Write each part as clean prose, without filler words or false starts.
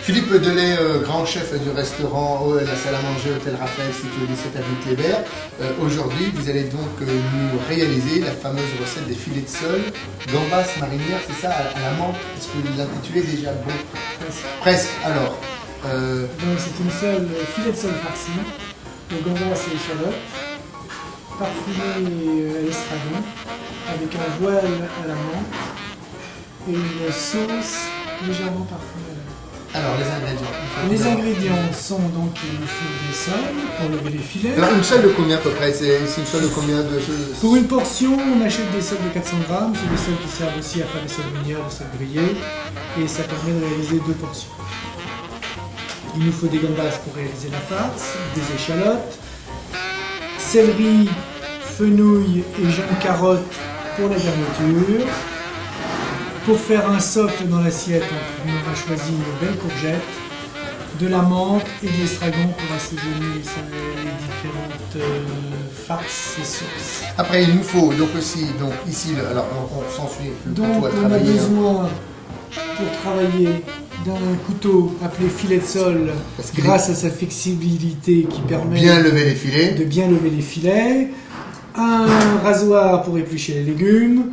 Philippe Delay, grand chef du restaurant la salle à manger Hôtel Raphaël situé au 17 avenue Kléber. Aujourd'hui, vous allez donc nous réaliser la fameuse recette des filets de sole, gambas marinières, c'est ça, à la menthe. Est-ce que l'intitulé est déjà bon? Presque. Alors. Donc c'est une seule filet de sole farci, de gambas et échalotes, parfumé à l'estragon, avec un voile à la menthe et une sauce légèrement parfumée à la menthe. Alors, les ingrédients. Les ingrédients sont donc il nous faut des sols pour lever les filets. Alors, une sole de combien à peu près? C'est une sole de combien de choses? Pour une portion, on achète des sols de 400 grammes. C'est des sols qui servent aussi à faire des sols meunières, des sols grillés. Et ça permet de réaliser 2 portions. Il nous faut des gambas pour réaliser la farce, des échalotes, céleri, fenouil et jaunes carottes pour la garniture. Pour faire un socle dans l'assiette, on aura choisi une belle courgette, de la menthe et de l'estragon pour assaisonner les différentes farces et sauces. Après, il nous faut donc aussi, ici, alors on s'ensuit le couteau à on a travailler. besoin, pour travailler, d'un couteau appelé filet de sole, grâce à sa flexibilité qui permet bien lever les filets. de bien lever les filets, un rasoir pour éplucher les légumes,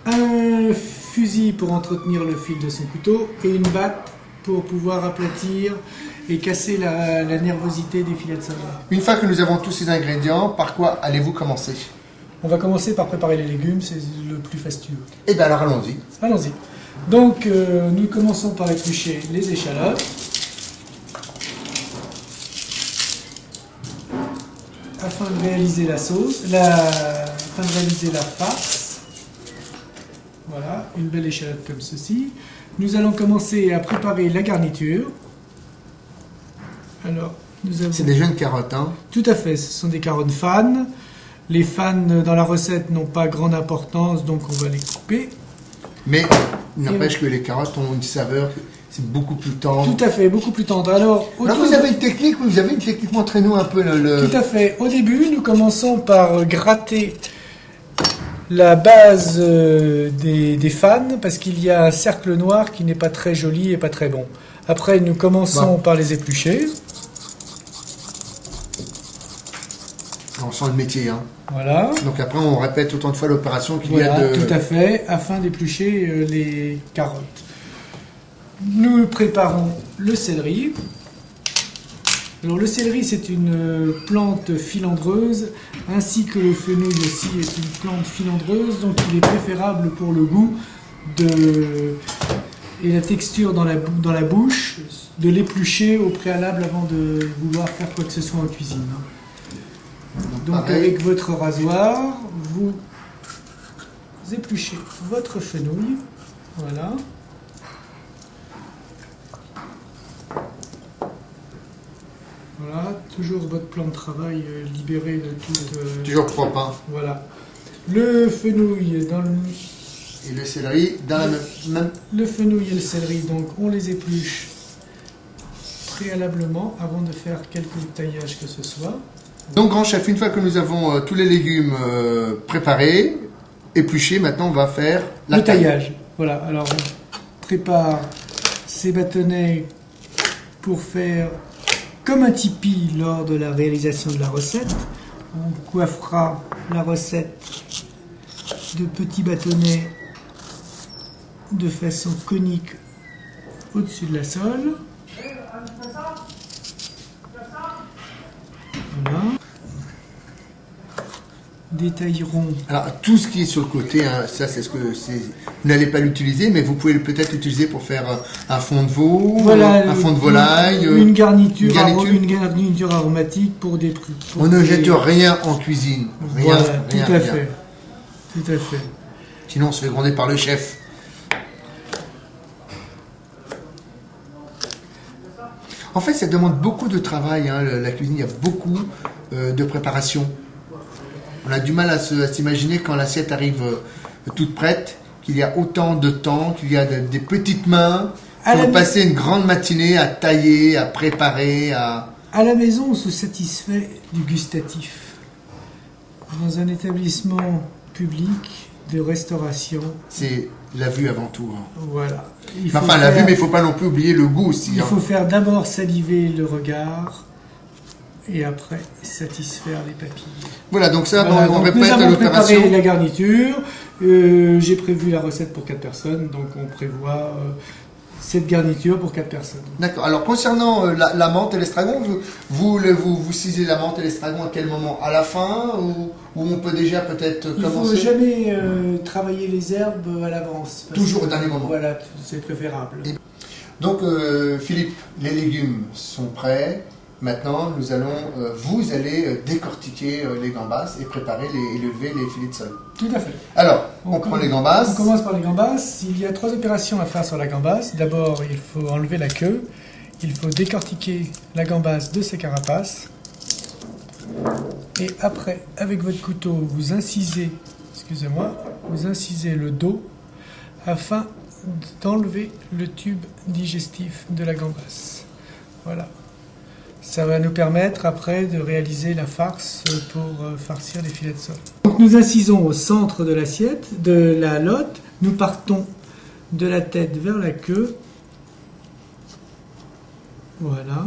un fusil pour entretenir le fil de son couteau et une batte pour pouvoir aplatir et casser la nervosité des filets de sole. Une fois que nous avons tous ces ingrédients, par quoi allez-vous commencer? On va commencer par préparer les légumes, c'est le plus fastueux. Eh bien alors allons-y. Allons-y. Donc nous commençons par éplucher les échalotes. Afin de réaliser la sauce, afin de réaliser la farce. Voilà, une belle échalote comme ceci. Nous allons commencer à préparer la garniture. Alors, nous avons... C'est des jeunes carottes, hein? Tout à fait, ce sont des carottes fanes. Les fanes dans la recette n'ont pas grande importance, donc on va les couper. Mais il n'empêche que les carottes ont une saveur, c'est beaucoup plus tendre. Tout à fait, beaucoup plus tendre. Alors vous avez une technique, montrez-nous un peu le... Tout à fait. Au début, nous commençons par gratter la base des fanes, parce qu'il y a un cercle noir qui n'est pas très joli et pas très bon. Après, nous commençons par les éplucher. On sent le métier, hein. Voilà. Donc après, on répète autant de fois l'opération qu'il y a de... Tout à fait, afin d'éplucher les carottes. Nous préparons le céleri. Alors le céleri, c'est une plante filandreuse, ainsi que le fenouil aussi est une plante filandreuse, donc il est préférable pour le goût et la texture dans la bouche, de l'éplucher au préalable avant de vouloir faire quoi que ce soit en cuisine. Donc pareil. avec votre rasoir, vous épluchez votre fenouil. Voilà. Voilà, toujours votre plan de travail libéré de toute... Toujours propre, hein. Voilà. Le fenouil dans le... Et le céleri dans la même... Le fenouil et le céleri, donc on les épluche préalablement avant de faire quelque taillage que ce soit. Donc grand chef, une fois que nous avons tous les légumes préparés, épluchés, maintenant on va faire Le taillage. Voilà, alors on prépare ces bâtonnets pour faire comme un tipi lors de la réalisation de la recette. On coiffera la recette de petits bâtonnets de façon conique au-dessus de la sole. Voilà. Détaillerons. Alors tout ce qui est sur le côté, hein, ça c'est ce que c'est. Vous n'allez pas l'utiliser, mais vous pouvez peut-être l'utiliser pour faire un fond de veau, Voilà, un fond de volaille, une garniture, une garniture. une garniture aromatique pour des prix. On ne jette rien en cuisine. Rien, Voilà, rien, tout à rien. fait. Tout à fait. Sinon on se fait gronder par le chef. En fait, ça demande beaucoup de travail, hein, la cuisine. Il y a beaucoup de préparation. On a du mal à s'imaginer quand l'assiette arrive toute prête, qu'il y a autant de temps, qu'il y a des petites mains, qui vont passer une grande matinée à tailler, à préparer, à... À la maison, on se satisfait du gustatif. Dans un établissement public de restauration, C'est la vue avant tout. Hein. voilà. Enfin, la vue, mais il ne faut pas non plus oublier le goût aussi. Il Hein. faut faire d'abord saliver le regard et après satisfaire les papilles. Voilà, donc ça, Voilà, on donc répète nous avons l'opération. préparé la garniture. J'ai prévu la recette pour 4 personnes, donc on prévoit cette garniture pour 4 personnes. D'accord. Alors, concernant la menthe et l'estragon, vous cisez la menthe et l'estragon à quel moment? À la fin ou on peut déjà peut-être Il ne faut commencer? jamais travailler les herbes à l'avance. parce Toujours que, au dernier moment. Voilà, c'est préférable. Donc, Philippe, les légumes sont prêts. Maintenant, vous allez décortiquer les gambas et préparer et lever les filets de sol. Tout à fait. Alors, on prend les gambas. On commence par les gambas. Il y a 3 opérations à faire sur la gambasse. D'abord, il faut enlever la queue. Il faut décortiquer la gambasse de ses carapaces. Et après, avec votre couteau, vous incisez le dos afin d'enlever le tube digestif de la gambasse. Voilà. Ça va nous permettre après de réaliser la farce pour farcir les filets de sol. Donc nous incisons au centre de l'assiette, de la lotte. Nous partons de la tête vers la queue. Voilà.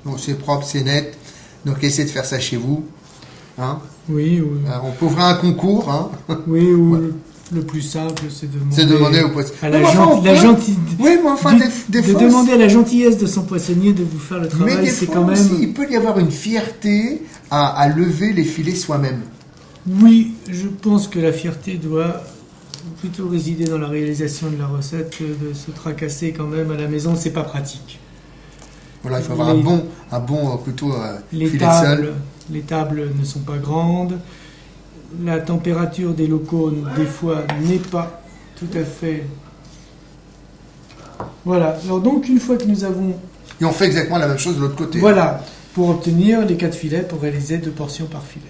Bon, c'est propre, c'est net. Donc, essayez de faire ça chez vous. Hein. Oui, ou, On pouvera un concours. Hein. oui, ou Voilà. le plus simple, c'est C'est demander au poissonnier. à la gentillesse. Oui, mais enfin, des de fois, demander à la gentillesse de son poissonnier de vous faire le mais travail, des c'est fois quand même. aussi, il peut y avoir une fierté à lever les filets soi-même. Oui, je pense que la fierté doit plutôt résider dans la réalisation de la recette que de se tracasser quand même à la maison, c'est pas pratique. Voilà, il faut avoir un bon couteau Les filet de sol. tables ne sont pas grandes. La température des locaux, des fois, n'est pas tout à fait... Voilà. Alors donc, une fois que nous avons... Et on fait exactement la même chose de l'autre côté. Voilà, pour obtenir les 4 filets, pour réaliser 2 portions par filet.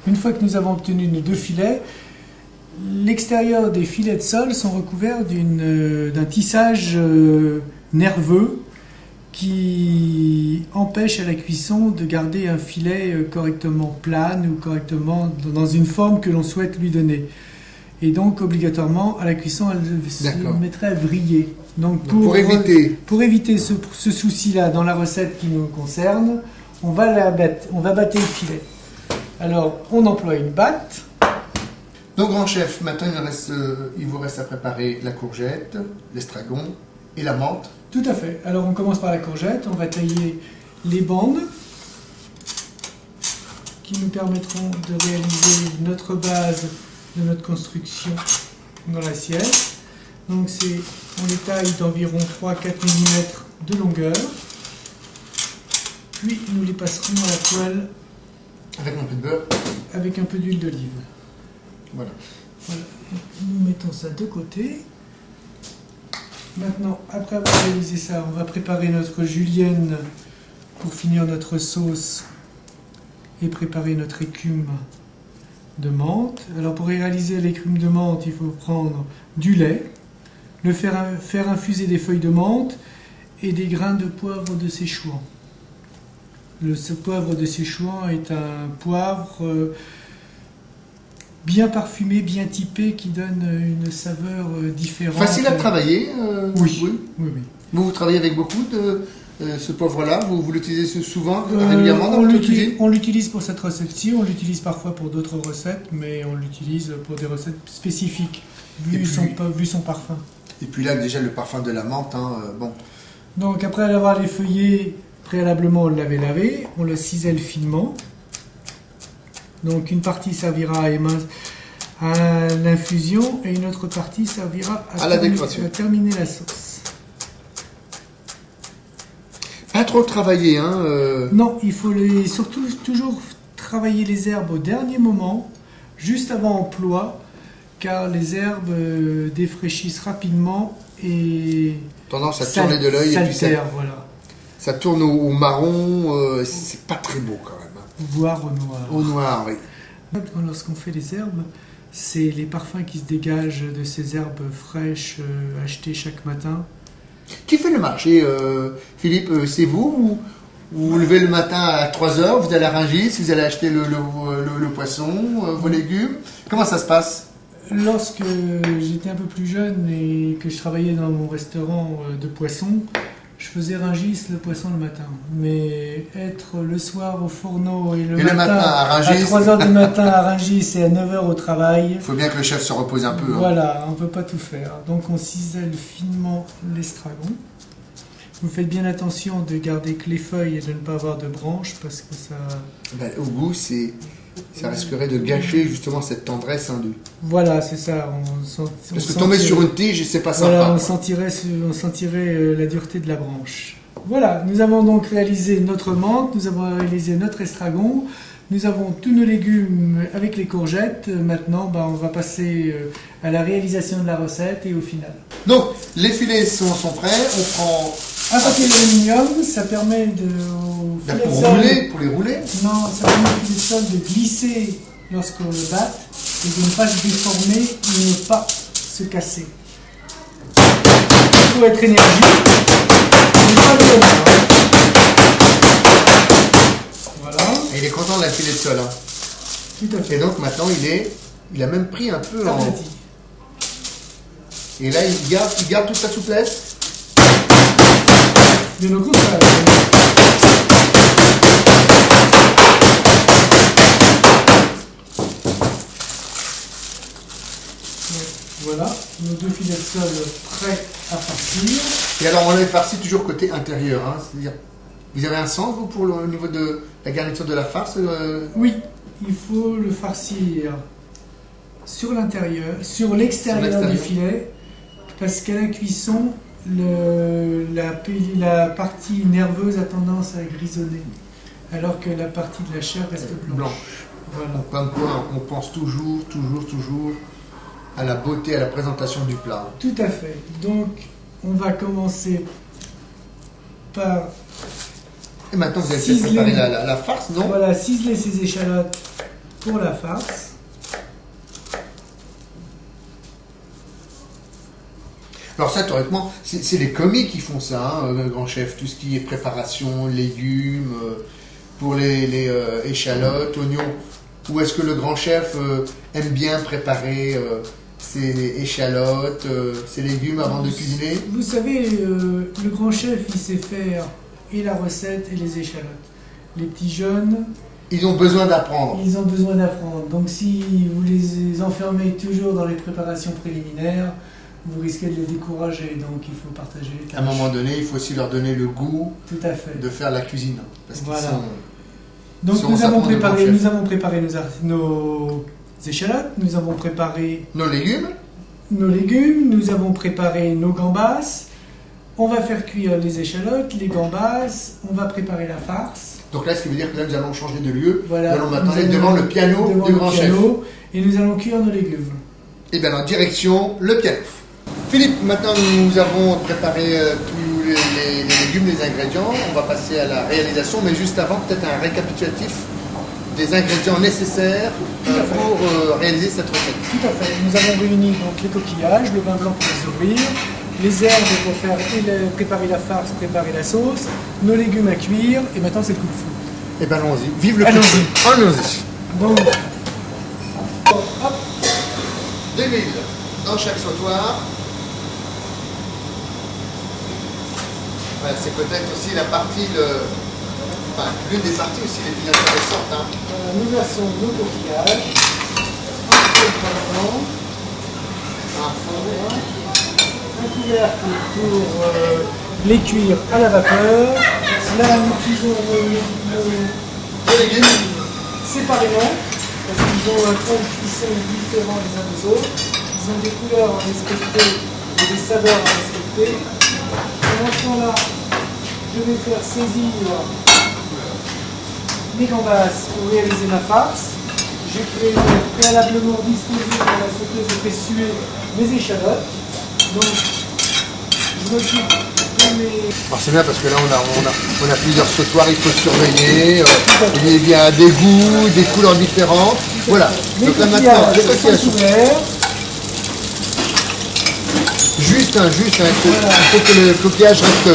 Une fois que nous avons obtenu nos 2 filets, l'extérieur des filets de sol sont recouverts d'un tissage nerveux qui empêche à la cuisson de garder un filet correctement plane ou correctement dans une forme que l'on souhaite lui donner. Et donc, obligatoirement, à la cuisson, elle se mettrait à vriller. Donc, pour éviter ce souci-là dans la recette qui nous concerne, on va battre le filet. Alors, on emploie une batte. Donc, grand chef, maintenant il vous reste à préparer la courgette, l'estragon et la menthe. Tout à fait. Alors, on commence par la courgette. On va tailler les bandes qui nous permettront de réaliser notre base de notre construction dans l'assiette. Donc on les taille d'environ 3-4 mm de longueur. Puis nous les passerons à la poêle avec un peu de beurre, avec un peu d'huile d'olive. Voilà. Voilà. Nous mettons ça de côté. Maintenant, après avoir réalisé ça, on va préparer notre julienne pour finir notre sauce et préparer notre écume de menthe. Alors pour réaliser l'écume de menthe, il faut prendre du lait, le faire infuser des feuilles de menthe et des grains de poivre de Szechuan. Ce poivre de Szechuan est un poivre bien parfumé, bien typé, qui donne une saveur différente. Facile à travailler. Oui. Vous travaillez avec beaucoup de ce poivre-là. Vous l'utilisez souvent, régulièrement dans votre cuisine? On l'utilise pour cette recette-ci, on l'utilise parfois pour d'autres recettes, mais on l'utilise pour des recettes spécifiques, vu son parfum. Et puis là, déjà, le parfum de la menthe, bon. Donc après avoir effeuillé, préalablement on l'avait lavé, on le cisèle finement. Donc une partie servira à l'infusion et une autre partie servira à terminer la sauce. Pas trop travailler, Non, il faut surtout toujours travailler les herbes au dernier moment, juste avant emploi, car les herbes défraîchissent rapidement et tendance à tourner de l'œil et puis ça tourne au marron, c'est pas très beau quand même. Voire au noir. Au noir, oui. Lorsqu'on fait les herbes, c'est les parfums qui se dégagent de ces herbes fraîches achetées chaque matin. Qui fait le marché, Philippe? C'est vous ou vous levez le matin à 3h, vous allez à Rungis, vous allez acheter le poisson, vos légumes? Comment ça se passe? Lorsque j'étais un peu plus jeune et que je travaillais dans mon restaurant de poisson, je faisais Rungis le poisson le matin. Mais être le soir au fourneau et le matin à 3h du matin à Rungis et à 9h au travail... Il faut bien que le chef se repose un peu. Voilà, on ne peut pas tout faire. Donc on cisèle finement l'estragon. Vous faites bien attention de garder que les feuilles et de ne pas avoir de branches parce que ça... au goût, ça risquerait de gâcher justement cette tendresse indue. Voilà, c'est ça. Parce que tomber sur une tige, c'est pas sympa. Voilà, on sentirait la dureté de la branche. Voilà, nous avons donc réalisé notre menthe, nous avons réalisé notre estragon, nous avons tous nos légumes avec les courgettes. Maintenant, on va passer à la réalisation de la recette et au final. Donc, les filets sont prêts. On prend un papier d'aluminium, ça permet pour les rouler. Non, ça permet au filet de sol de glisser lorsqu'on le batte et de ne pas se déformer et ne pas se casser. Il faut être énergique. Voilà. Et il est content de la filet de sol. Tout à fait. Et donc maintenant il a même pris un peu en... Et là il garde toute sa souplesse. De nos goûts, ça... Voilà, nos deux filets de sol prêts à farcir. Et alors on les farcit toujours côté intérieur, c'est-à-dire, vous avez un sens vous pour au niveau de la garniture de la farce? Oui, il faut le farcir sur l'intérieur, sur l'extérieur du filet, parce qu'à la cuisson, la partie nerveuse a tendance à grisonner, alors que la partie de la chair reste blanche. Voilà. Comme quoi, on pense toujours à la beauté, à la présentation du plat. Tout à fait. Donc, on va commencer par... Et maintenant, vous allez préparer la farce, non? Voilà, ciseler ces échalotes pour la farce. Alors ça, théoriquement, c'est les commis qui font ça, grand chef, tout ce qui est préparation, légumes, pour les échalotes, oignons. Ou est-ce que le grand chef aime bien préparer ses échalotes, ses légumes avant de cuisiner? Vous savez, le grand chef, il sait faire et la recette et les échalotes. Les petits jeunes... Ils ont besoin d'apprendre. Ils ont besoin d'apprendre. Donc si vous les enfermez toujours dans les préparations préliminaires, vous risquez de les décourager, donc il faut partager les tâches. À un moment donné, il faut aussi leur donner le goût de faire la cuisine. Parce voilà. Donc nous avons préparé nos échalotes, nous avons préparé nos légumes. nos légumes, nous avons préparé nos gambas. On va faire cuire les échalotes, les gambas, on va préparer la farce. Donc là, ce qui veut dire que là, nous allons changer de lieu. Voilà, nous allons m'attendre devant le piano du grand chef. Et nous allons cuire nos légumes. Et bien, en direction, le piano. Philippe, maintenant nous avons préparé tous les légumes, les ingrédients. On va passer à la réalisation, mais juste avant, peut-être un récapitulatif des ingrédients nécessaires pour réaliser cette recette. Tout à fait. Nous avons réuni donc les coquillages, le vin blanc pour les ouvrir, les herbes pour faire préparer la farce, préparer la sauce, nos légumes à cuire, et maintenant c'est le coup de fou. Et bien allons-y, vive le coup de fou. Allons-y. Donc, hop, de l'huile dans chaque sautoir. Voilà, c'est peut-être aussi la partie, enfin l'une des parties aussi les plus intéressantes. Hein. Nous versons nos coquillages, un peu de vin blanc, un couvercle pour les cuire à la vapeur. Là, nous cuisons nos légumes séparément, parce qu'ils ont un temps de cuisson différent les uns des autres. Ils ont des couleurs à respecter et des saveurs à respecter. Pendant ce temps-là, je vais faire saisir mes gambas pour réaliser ma farce. J'ai préalablement disposé dans la sauteuse et fait suer mes échalotes. Donc, je m'occupe de mes... Alors c'est bien parce que là on a plusieurs sautoirs, il faut surveiller, il y a des goûts, des couleurs différentes. Voilà, donc là maintenant, les coquillages sont ouverts. Juste, il faut que le coquillage reste...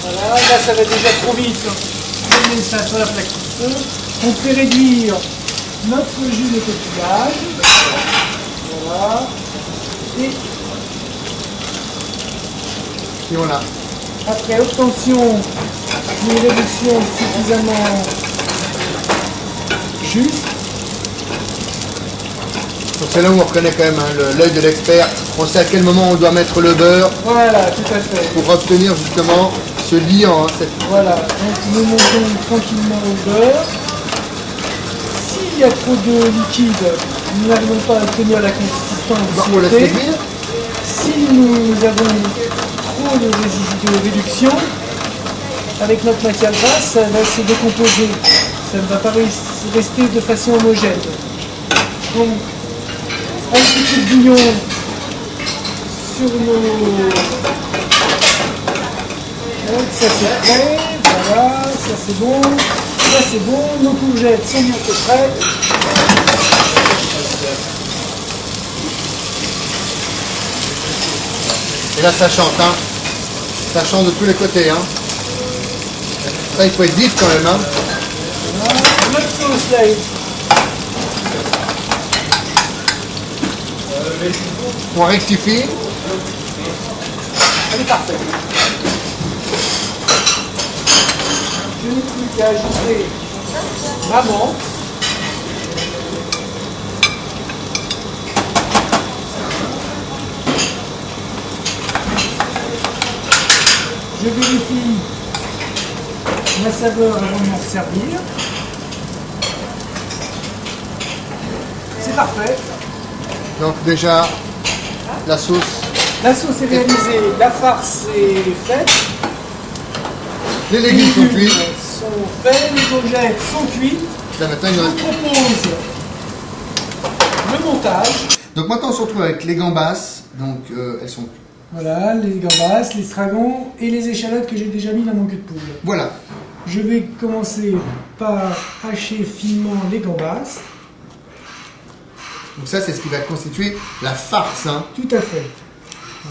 Voilà, là ça va déjà trop vite. Je mets ça sur la plaque de feu. On fait réduire notre jus de coquillage. Voilà. Et voilà. Après obtention d'une réduction suffisamment juste. Donc c'est là où on reconnaît quand même hein, l'œil de l'expert. On sait à quel moment on doit mettre le beurre. Voilà, tout à fait. Pour obtenir justement ce liant. Hein, Voilà, donc nous montons tranquillement au beurre. S'il y a trop de liquide, nous n'arrivons pas à obtenir la consistance souhaitée. Si nous avons trop de réduction, avec notre matière grasse, ça va se décomposer. Ça ne va pas rester de façon homogène. Donc, un petit bouillon sur nos... Donc ça c'est prêt, voilà, ça c'est bon, nos courgettes sont bientôt prêtes. Et là ça chante, hein. Ça chante de tous les côtés. Hein. Ça il faut être vif quand même. Hein. Voilà, notre sauce là. On rectifie. Elle est parfaite. Je n'ai plus qu'à ajouter ma menthe. Je vérifie ma saveur avant de m'en servir. C'est parfait. Donc déjà, la sauce. La sauce est réalisée, la farce est faite. Les légumes sont cuits. Sont faits, les courgettes sont cuites. Là, maintenant, je vous propose le montage. Donc maintenant on se retrouve avec les gambas. Donc elles sont... Voilà, les gambas, les estragons et les échalotes que j'ai déjà mis dans mon queue de poule. Voilà. Je vais commencer par hacher finement les gambas. Donc ça c'est ce qui va constituer la farce. Hein. Tout à fait.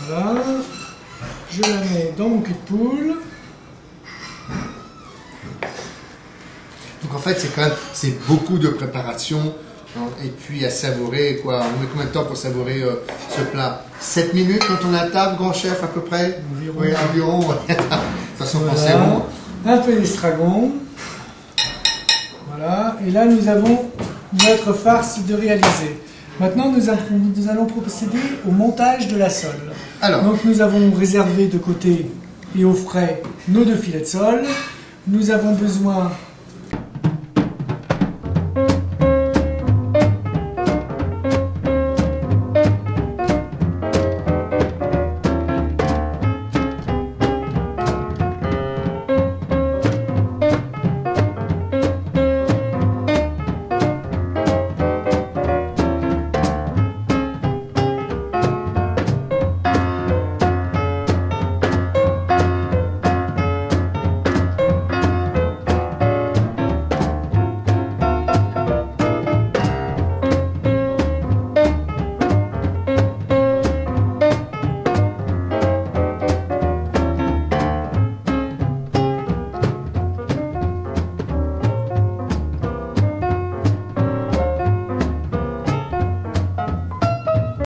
Voilà. Je la mets dans mon cul de poule. Donc en fait c'est quand même beaucoup de préparation hein, et puis à savourer quoi. On met combien de temps pour savourer ce plat? 7 minutes quand on est à table, grand chef à peu près. Environ. Oui, environ. De toute façon voilà. c'est bon. Un peu d'estragon. Voilà. Et là nous avons notre farce de réaliser. Maintenant, nous allons procéder au montage de la sole. Alors. Donc, nous avons réservé de côté et au frais nos 2 filets de sole. Nous avons besoin